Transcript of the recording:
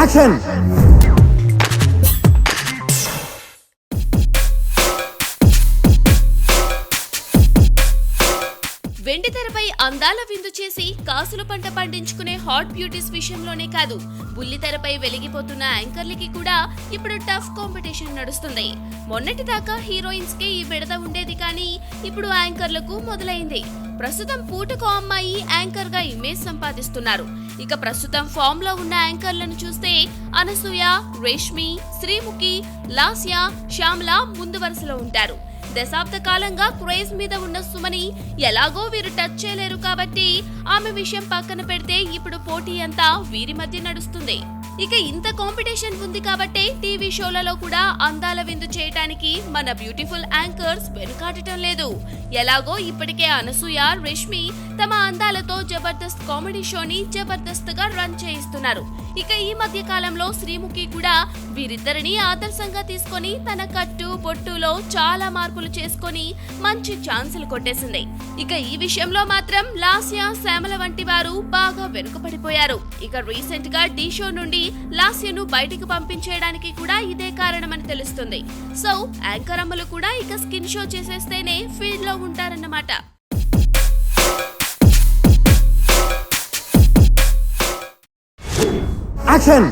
Action. వెండితెరపై అందాల విందు చేసి కాసుల పంట పండించుకునే హాట్ బ్యూటీస్ విషయంలోనే కాదు, బుల్లితెరపై వెలిగిపోతున్న యాంకర్లకి కూడా ఇప్పుడు టఫ్ కాంపిటీషన్ నడుస్తుంది. మొన్నటి దాకా హీరోయిన్స్ కి ఈ విడత ఉండేది, కానీ ఇప్పుడు యాంకర్లకు మొదలైంది. ప్రస్తుతం పూటకో అమ్మాయి యాంకర్ గా ఇమేజ్ సంపాదిస్తున్నారు. ఇక ప్రస్తుతం ఫామ్ లో ఉన్న యాంకర్లను చూస్తే అనసూయ, రేష్మి, శ్రీముఖి, లాస్య, శ్యామల ముందు వరుసలో ఉంటారు. దశాబ్ద కాలంగా క్రేజ్ మీద ఉన్న సుమని ఎలాగో వీరు టచ్ చేయలేరు కాబట్టి ఆమె విషయం పక్కన పెడితే ఇప్పుడు పోటీ అంతా వీరి మధ్య నడుస్తుంది. ఇక ఇంత కాంపిటీషన్ ఉంది కాబట్టి టీవీ షోలలో కూడా అందాల విందు చేయటానికి మన బ్యూటిఫుల్ యాంకర్స్ వెనుకాడటం లేదు. ఎలాగో ఇప్పటికే అనసూయ, రేష్మి తమ అందాలతో జబర్దస్త్ కామెడీ షోని జబర్దస్త్ గా రన్ చేయిస్తున్నారు. ఇక ఈ మధ్య కాలంలో శ్రీముఖి కూడా వీరిద్దరిని ఆదర్శంగా తీసుకొని తన కట్టు బొట్టులో చాలా మార్పులు చేసుకొని మంచి ఛాన్సులు కొట్టేసింది. ఇక ఈ విషయంలో మాత్రం లాస్య, శ్యామల వంటి వారు బాగా వెనుకపడిపోయారు. ఇక రీసెంట్ గా డి షో నుండి లాస్యను బయటికి పంపించేయడానికి కూడా ఇదే కారణమని తెలుస్తుంది. సో యాంకర్ అమ్మలు కూడా ఇక స్కిన్ షో చేసేస్తేనే ఫీల్డ్ లో ఉంటారన్నమాట. యాక్షన్.